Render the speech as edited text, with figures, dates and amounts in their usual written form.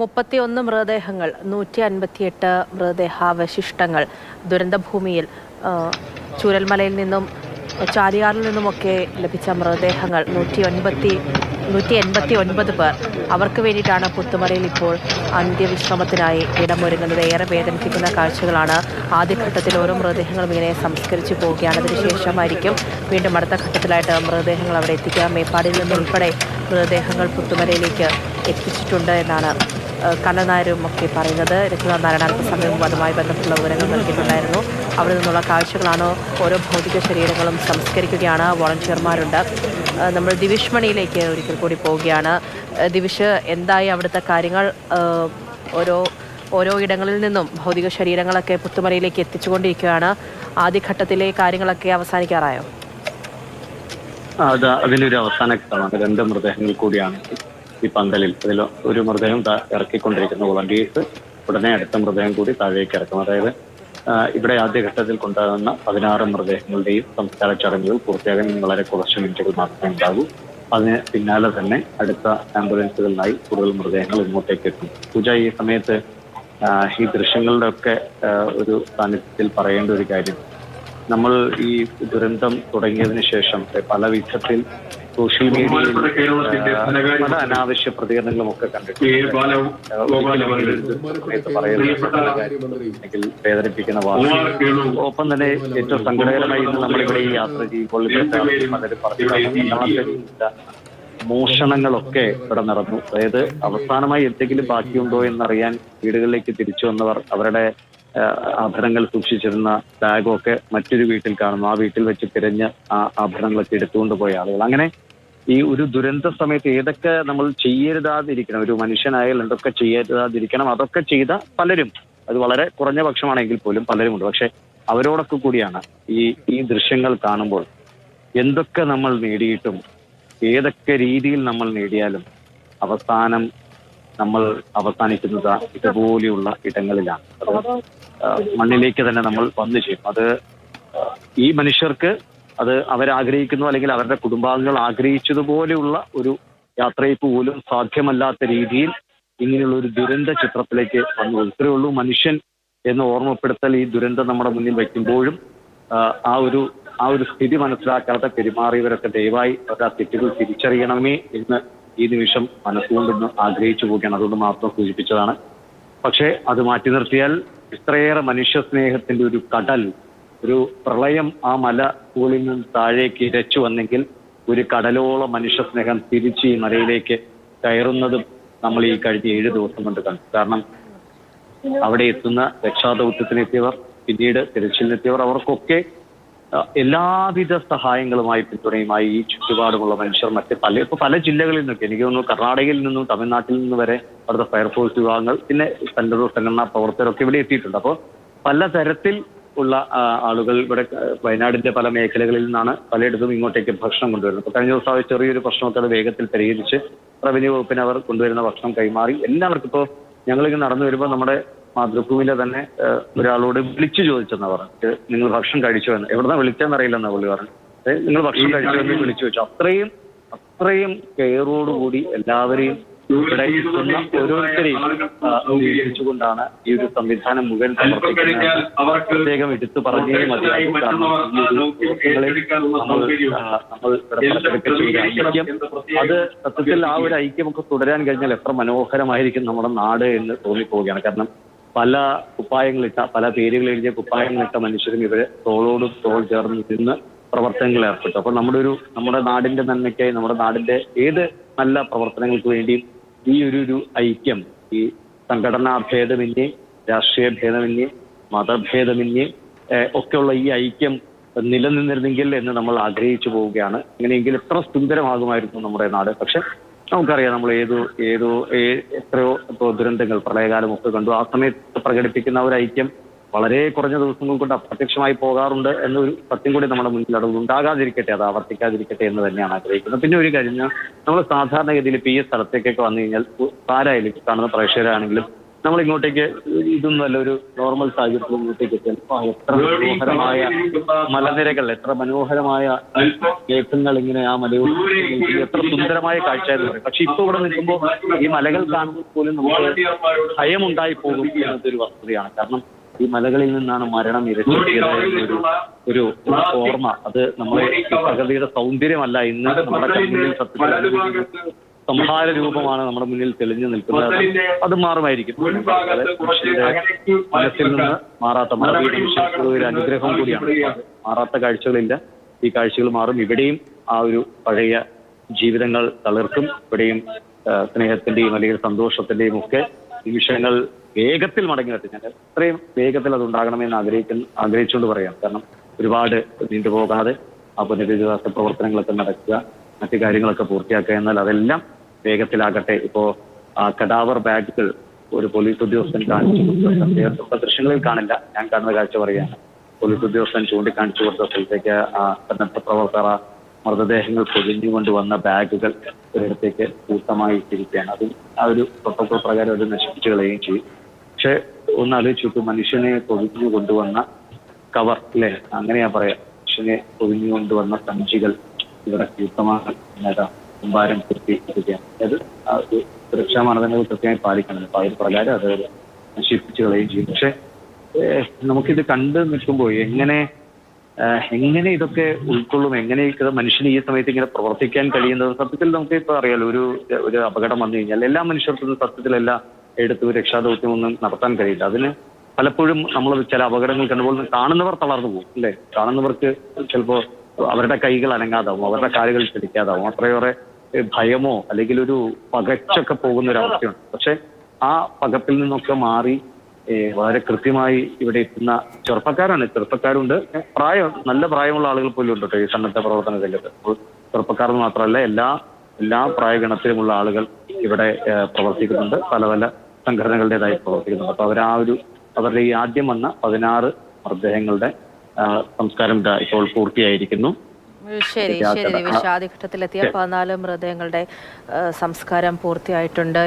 31 മൃതദേഹങ്ങൾ 158 മൃതദേഹാവശിഷ്ടങ്ങൾ ദുരന്തഭൂമിയിൽ ചൂരൽമലയിൽ നിന്നും ചാലിയാറിൽ നിന്നുമൊക്കെ ലഭിച്ച മൃതദേഹങ്ങൾ 189 പേർ. അവർക്ക് വേണ്ടിയിട്ടാണ് പുത്തുമലയിൽ ഇപ്പോൾ അന്ത്യവിശ്രമത്തിനായി ഇടമൊരുങ്ങുന്നത്. ഏറെ വേദനിപ്പിക്കുന്ന കാഴ്ചകളാണ്. ആദ്യഘട്ടത്തിൽ ഓരോ മൃതദേഹങ്ങളും ഇങ്ങനെ സംസ്കരിച്ചു പോവുകയാണ്. അതിനുശേഷമായിരിക്കും വീണ്ടും അടുത്ത ഘട്ടത്തിലായിട്ട് മൃതദേഹങ്ങൾ അവിടെ എത്തിക്കുക. മേപ്പാടിയിൽ നിന്നുൾപ്പെടെ മൃതദേഹങ്ങൾ പുത്തുമലയിലേക്ക് എത്തിച്ചിട്ടുണ്ട് എന്നാണ് കണ്ണൻ നായരും ഒക്കെ പറയുന്നത്. രഘുനാഥ് നാരായണ അല്പസമയവും അതുമായി ബന്ധപ്പെട്ടുള്ള വിവരങ്ങൾ നൽകിയിട്ടുണ്ടായിരുന്നു. അവിടെ നിന്നുള്ള കാഴ്ചകളാണ്. ഓരോ ഭൗതിക ശരീരങ്ങളും സംസ്കരിക്കുകയാണ്. വോളണ്ടിയർമാരുണ്ട്. നമ്മൾ ദിവിഷ് മണിയിലേക്ക് ഒരിക്കൽ കൂടി പോവുകയാണ്. ദിവിഷ്, എന്തായി അവിടുത്തെ കാര്യങ്ങൾ? ഓരോ ഇടങ്ങളിൽ നിന്നും ഭൗതിക ശരീരങ്ങളൊക്കെ പുത്തുമലയിലേക്ക് എത്തിച്ചുകൊണ്ടിരിക്കുകയാണ്. ആദ്യഘട്ടത്തിലെ കാര്യങ്ങളൊക്കെ അവസാനിക്കാറായോ? അതിലൊരു അവസാന ഘട്ടമാണ്. 2 മൃതദേഹങ്ങൾ കൂടിയാണ് ഈ പന്തലിൽ. അതിൽ ഒരു മൃതദേഹം ഇറക്കിക്കൊണ്ടിരിക്കുന്ന വോളണ്ടിയേഴ്സ് ഉടനെ അടുത്ത മൃതദേഹം കൂടി താഴേക്ക് ഇറക്കും. അതായത് ഇവിടെ ആദ്യഘട്ടത്തിൽ കൊണ്ടുവന്ന 16 മൃതദേഹങ്ങളുടെയും സംസ്കാര ചടങ്ങുകൾ പൂർത്തിയാകാൻ വളരെ കുറച്ച് മിനിറ്റുകൾ മാത്രമേ ഉണ്ടാകൂ. അതിന് പിന്നാലെ തന്നെ അടുത്ത ആംബുലൻസുകളിലായി കൂടുതൽ മൃതദേഹങ്ങൾ ഇങ്ങോട്ടേക്ക് എത്തും. പൂജ, ഈ സമയത്ത് ഈ ദൃശ്യങ്ങളുടെ ഒക്കെ ഒരു സാന്നിധ്യത്തിൽ പറയേണ്ട ഒരു കാര്യം, നമ്മൾ ഈ ദുരന്തം തുടങ്ങിയതിനു ശേഷം പല വിധത്തിൽ സോഷ്യൽ മീഡിയയിൽ പല അനാവശ്യ പ്രതികരണങ്ങളും ഒക്കെ കണ്ടിട്ടുണ്ട്. പറയുന്നത് വേദനിപ്പിക്കുന്ന വാർത്തകൾ, ഒപ്പം തന്നെ ഏറ്റവും സങ്കടകരമായി ഇന്ന് നമ്മളിവിടെ ഈ യാത്ര ചെയ്യുമ്പോൾ പലരും പറഞ്ഞു മോഷണങ്ങളൊക്കെ ഇവിടെ നടന്നു. അതായത് അവസാനമായി എന്തെങ്കിലും ബാക്കിയുണ്ടോ എന്നറിയാൻ വീടുകളിലേക്ക് തിരിച്ചു വന്നവർ അവരുടെ ആഭരണങ്ങൾ സൂക്ഷിച്ചിരുന്ന ബാഗൊക്കെ മറ്റൊരു വീട്ടിൽ കാണുന്നു. ആ വീട്ടിൽ വെച്ച് തിരഞ്ഞ് ആ ആഭരണങ്ങളൊക്കെ എടുത്തുകൊണ്ട് പോയ ആളുകൾ. അങ്ങനെ ഈ ഒരു ദുരന്ത സമയത്ത് ഏതൊക്കെ നമ്മൾ ചെയ്യരുതാതിരിക്കണം, ഒരു മനുഷ്യനായാൽ എന്തൊക്കെ ചെയ്യരുതാതിരിക്കണം, അതൊക്കെ ചെയ്ത പലരും, അത് വളരെ കുറഞ്ഞ പക്ഷമാണെങ്കിൽ പോലും പലരുമുണ്ട്. പക്ഷെ അവരോടൊക്കെ കൂടിയാണ് ഈ ദൃശ്യങ്ങൾ കാണുമ്പോൾ എന്തൊക്കെ നമ്മൾ നേടിയിട്ടും ഏതൊക്കെ രീതിയിൽ നമ്മൾ നേടിയാലും അവസാനം നമ്മൾ അവസാനിക്കുന്നത് ഇതുപോലെയുള്ള ഇടങ്ങളിലാണ്. അത് മണ്ണിലേക്ക് തന്നെ നമ്മൾ വന്നു ചെയ്യും. അത് ഈ മനുഷ്യർക്ക് അത് അവരാഗ്രഹിക്കുന്നു, അല്ലെങ്കിൽ അവരുടെ കുടുംബാംഗങ്ങൾ ആഗ്രഹിച്ചതുപോലെയുള്ള ഒരു യാത്രയ്ക്ക് പോലും സാധ്യമല്ലാത്ത രീതിയിൽ ഇങ്ങനെയുള്ള ഒരു ദുരന്ത ചിത്രത്തിലേക്ക് വന്നു. ഇത്രയേ ഉള്ളൂ മനുഷ്യൻ എന്ന് ഓർമ്മപ്പെടുത്തൽ ഈ ദുരന്തം നമ്മുടെ മുന്നിൽ വയ്ക്കുമ്പോഴും ആ ഒരു സ്ഥിതി മനസ്സിലാക്കാതെ പെരുമാറിയവരൊക്കെ ദയവായി അവരുടെ തെറ്റുകൾ തിരിച്ചറിയണമേ എന്ന് ഈ നിമിഷം മനസ്സുകൊണ്ടൊന്ന് ആഗ്രഹിച്ചു പോവുകയാണ്. അതുകൊണ്ട് മാത്രം സൂചിപ്പിച്ചതാണ്. പക്ഷേ അത് മാറ്റി നിർത്തിയാൽ ഇത്രയേറെ മനുഷ്യ സ്നേഹത്തിന്റെ ഒരു കടൽ, ഒരു പ്രളയം ആ മല മുകളിൽ നിന്ന് താഴേക്ക് ഇരച്ചു വന്നെങ്കിൽ ഒരു കടലോളം മനുഷ്യ സ്നേഹം തിരിച്ച് ഈ മലയിലേക്ക് കയറുന്നതും നമ്മൾ ഈ കഴിഞ്ഞ 7 ദിവസം കൊണ്ട് കണ്ടു. കാരണം അവിടെ എത്തുന്ന രക്ഷാദൗത്യത്തിനെത്തിയവർ, പിന്നീട് തിരച്ചിലിനെത്തിയവർ, അവർക്കൊക്കെ എല്ലാവിധ സഹായങ്ങളുമായി പിന്തുണയുമായി ഈ ചുറ്റുപാടുമുള്ള മനുഷ്യർ പല ജില്ലകളിൽ നിന്നൊക്കെ, എനിക്ക് തോന്നുന്നു കർണാടകയിൽ നിന്നും തമിഴ്നാട്ടിൽ നിന്ന് വരെ അവിടുത്തെ ഫയർഫോഴ്സ് വിഭാഗങ്ങൾ, പിന്നെ സംഘടനാ പ്രവർത്തകരൊക്കെ ഇവിടെ എത്തിയിട്ടുണ്ട്. അപ്പോൾ പലതരത്തിൽ ഉള്ള ആളുകൾ ഇവിടെ വയനാടിന്റെ പല മേഖലകളിൽ നിന്നാണ് പലയിടത്തും ഇങ്ങോട്ടേക്ക് ഭക്ഷണം കൊണ്ടുവരുന്നത്. അപ്പോൾ കഴിഞ്ഞ ദിവസം ചെറിയൊരു പ്രശ്നമൊക്കെ അത് വേഗത്തിൽ പരിഹരിച്ച് റവന്യൂ വകുപ്പിന് അവർ കൊണ്ടുവരുന്ന ഭക്ഷണം കൈമാറി എല്ലാവർക്കും. ഇപ്പോൾ ഞങ്ങളിങ്ങനെ നടന്നു വരുമ്പോൾ നമ്മുടെ മാതൃഭൂമിയിലെ തന്നെ ഒരാളോട് വിളിച്ചു ചോദിച്ചെന്നാ പറഞ്ഞിട്ട്, നിങ്ങൾ ഭക്ഷണം കഴിച്ചു എന്ന്. എവിടുന്നാ വിളിച്ചെന്നറിയില്ലെന്നാ പുള്ളി പറഞ്ഞു. നിങ്ങൾ ഭക്ഷണം കഴിച്ചു എന്ന് വിളിച്ചു ചോദിച്ചു. അത്രയും കെയറോടുകൂടി എല്ലാവരെയും ഇവിടെ എത്തുന്ന ഓരോരുത്തരെയും വീക്ഷിച്ചുകൊണ്ടാണ് ഈ ഒരു സംവിധാനം മുഴുവൻ പ്രവർത്തിക്കുന്നത്. പ്രത്യേകം എടുത്തു പറഞ്ഞേ മതിയാകും. കാരണം നമ്മൾ ഐക്യം, അത് സത്യത്തിൽ ആ ഒരു ഐക്യമൊക്കെ തുടരാൻ കഴിഞ്ഞാൽ എത്ര മനോഹരമായിരിക്കും നമ്മുടെ നാട് എന്ന് തോന്നിപ്പോവുകയാണ്. കാരണം പല കുപ്പായങ്ങളിട്ട, പല പേരുകൾ എഴുതിയ കുപ്പായങ്ങളിട്ട മനുഷ്യരും ഇവരെ തോളോട് തോൾ ചേർന്ന് നിന്ന് പ്രവർത്തനങ്ങളിൽ ഏർപ്പെട്ടു. അപ്പോൾ നമ്മുടെ നാടിന്റെ നന്മയ്ക്കായി, നമ്മുടെ നാടിന്റെ ഏത് നല്ല പ്രവർത്തനങ്ങൾക്ക് വേണ്ടിയും ഈ ഒരു ഐക്യം, ഈ സംഘടനാ ഭേദമന്യേ, രാഷ്ട്രീയ ഭേദമന്യേ, മതഭേദമന്യേ ഒക്കെയുള്ള ഈ ഐക്യം നിലനിന്നിരുന്നെങ്കിൽ എന്ന് നമ്മൾ ആഗ്രഹിച്ചു പോവുകയാണ്. അങ്ങനെയെങ്കിൽ എത്ര സുന്ദരമാകുമായിരുന്നു നമ്മുടെ നാട്. പക്ഷെ നമുക്കറിയാം, നമ്മൾ എത്രയോ ദുരന്തങ്ങൾ, പ്രളയകാലം ഒക്കെ കണ്ടു. ആ സമയത്ത് പ്രകടിപ്പിക്കുന്ന ഒരു ഐക്യം വളരെ കുറഞ്ഞ ദിവസങ്ങൾ കൊണ്ട് അപ്രത്യക്ഷമായി പോകാറുണ്ട് എന്നൊരു സത്യം കൂടി നമ്മുടെ മുന്നിൽ ഉണ്ടാകാതിരിക്കട്ടെ, അത് ആവർത്തിക്കാതിരിക്കട്ടെ എന്ന് തന്നെയാണ് ആഗ്രഹിക്കുന്നത്. പിന്നെ ഒരു കാര്യം, നമ്മൾ സാധാരണഗതിയിൽ ഇപ്പോൾ ഈ സ്ഥലത്തേക്കൊക്കെ വന്നു കഴിഞ്ഞാൽ ആരായാലും കാണുന്ന പ്രേക്ഷകരാണെങ്കിലും നമ്മൾ ഇങ്ങോട്ടേക്ക് ഇതൊന്നും അല്ല ഒരു നോർമൽ സാഹചര്യത്തിൽ ഇങ്ങോട്ടേക്ക് എത്തിയാൽ എത്ര മനോഹരമായ മലനിരകൾ, എത്ര മനോഹരമായ മേഘങ്ങൾ ഇങ്ങനെ ആ മലയോട് എത്ര സുന്ദരമായ കാഴ്ചയെന്ന് പറയും. പക്ഷെ ഇപ്പൊ ഇവിടെ നിൽക്കുമ്പോൾ ഈ മലകൾ കാണുമ്പോൾ പോലും നമുക്ക് ഭയമുണ്ടായി പോകും എന്നതൊരു വസ്തുതയാണ്. കാരണം ഈ മലകളിൽ നിന്നാണ് മരണം ഇരട്ടിയത് ഒരു ഓർമ്മ. അത് നമ്മളെ പ്രകൃതിയുടെ സൗന്ദര്യമല്ല ഇന്ന് നമ്മുടെ കണ്ണിൽ സത്യത്തിൽ സംഹാര രൂപമാണ് നമ്മുടെ മുന്നിൽ തെളിഞ്ഞു നിൽക്കുന്നത്. അത് മാറുമായിരിക്കും. മനസ്സിൽ നിന്ന് മാറാത്ത ഒരു അനുഗ്രഹം കൂടിയാണ്. മാറാത്ത കാഴ്ചകളില്ല, ഈ കാഴ്ചകൾ മാറും. ഇവിടെയും ആ ഒരു പഴയ ജീവിതങ്ങൾ തളിർക്കും. ഇവിടെയും സ്നേഹത്തിന്റെയും അല്ലെങ്കിൽ സന്തോഷത്തിന്റെയും ഒക്കെ നിമിഷങ്ങൾ വേഗത്തിൽ മടങ്ങിയെത്തി. ഞാൻ എത്രയും വേഗത്തിൽ അത് ഉണ്ടാകണമെന്ന് ആഗ്രഹിച്ചുകൊണ്ട് പറയാം. കാരണം ഒരുപാട് നീണ്ടുപോകാതെ ആ പുനരധിവാസ പ്രവർത്തനങ്ങളൊക്കെ നടക്കുക, മറ്റു കാര്യങ്ങളൊക്കെ പൂർത്തിയാക്കുക. എന്നാൽ അതെല്ലാം വേഗത്തിലാകട്ടെ. ഇപ്പോ കടാവർ ബാഗുകൾ ഒരു പോലീസ് ഉദ്യോഗസ്ഥൻ കാണിച്ചു ദൃശ്യങ്ങളിൽ കാണില്ല, ഞാൻ കാണുന്ന കാഴ്ച പറയുകയാണ്. പോലീസ് ഉദ്യോഗസ്ഥൻ ചൂണ്ടിക്കാണിച്ചു കൊടുത്ത സ്ഥലത്തേക്ക് ആ സന്നദ്ധ പ്രവർത്തകർ മൃതദേഹങ്ങൾ പൊതിഞ്ഞുകൊണ്ട് വന്ന ബാഗുകൾ ഒരിടത്തേക്ക് കൂട്ടമായി ഇട്ടിരിക്കുകയാണ്. അതും ആ ഒരു പ്രോട്ടോകോൾ പ്രകാരം അത് നശിപ്പിച്ചു കളയുകയും ചെയ്യും. പക്ഷെ ഒന്ന് ആലോചിച്ചു, മനുഷ്യനെ പൊതിഞ്ഞു കൊണ്ടുവന്ന കവർ അല്ലെ, അങ്ങനെയാ പറയാം, മനുഷ്യനെ പൊതിഞ്ഞു കൊണ്ടുവന്ന സഞ്ചികൾ ഇവിടെ കൂട്ടമായി കുമ്പാരം പൂർത്തിയിരിക്കുകയാണ്. അതായത് ആ ഒരു സുരക്ഷാ മാനദണ്ഡങ്ങൾ കൃത്യമായി പാലിക്കണം. അപ്പൊ അതിന് പ്രകാരം അത് നശിപ്പിച്ചു കളയുകയും ചെയ്യും. പക്ഷെ നമുക്കിത് കണ്ടു നിൽക്കുമ്പോൾ എങ്ങനെ ഇതൊക്കെ ഉൾക്കൊള്ളും, എങ്ങനെ മനുഷ്യന് ഈ സമയത്ത് ഇങ്ങനെ പ്രവർത്തിക്കാൻ കഴിയുന്നത്? സത്യത്തിൽ നമുക്ക് ഇപ്പൊ അറിയാലോ, ഒരു അപകടം വന്നു കഴിഞ്ഞാൽ എല്ലാ മനുഷ്യർക്കും സത്യത്തിലെല്ലാം എടുത്ത് രക്ഷാദൗത്യമൊന്നും നടത്താൻ കഴിയില്ല. അതിന് പലപ്പോഴും നമ്മൾ ചില അപകടങ്ങൾ കണ്ടുമ്പോൾ കാണുന്നവർ തളർന്നു പോകും അല്ലെ. കാണുന്നവർക്ക് ചിലപ്പോൾ അവരുടെ കൈകൾ അനങ്ങാതാവും, അവരുടെ കാലുകൾ ചലിക്കാതാവും. അത്രയേറെ ഭയമോ അല്ലെങ്കിൽ ഒരു പകച്ചൊക്കെ പോകുന്ന ഒരു അവസ്ഥയുണ്ട്. പക്ഷെ ആ പകപ്പിൽ നിന്നൊക്കെ മാറി വളരെ കൃത്യമായി ഇവിടെ എത്തുന്ന ചെറുപ്പക്കാരുണ്ട്, നല്ല പ്രായമുള്ള ആളുകൾ പോലും ഉണ്ട് കേട്ടോ ഈ സന്നദ്ധ പ്രവർത്തന രംഗത്ത്. ചെറുപ്പക്കാർ മാത്രമല്ല, എല്ലാ പ്രായഗണത്തിലുമുള്ള ആളുകൾ ഇവിടെ പ്രവർത്തിക്കുന്നുണ്ട്. പല സംഘടനകളുടേതായി പ്രവർത്തിക്കുന്നുണ്ട്. അപ്പൊ അവരുടെ ഈ ആദ്യം വന്ന 16 മൃതദേഹങ്ങളുടെ സംസ്കാരം ഇപ്പോൾ പൂർത്തിയായിരിക്കുന്നു. ശരി, വിഷാദഘട്ടത്തിലെത്തിയ 14 മൃതദേഹങ്ങളുടെ സംസ്കാരം പൂർത്തിയായിട്ടുണ്ട്.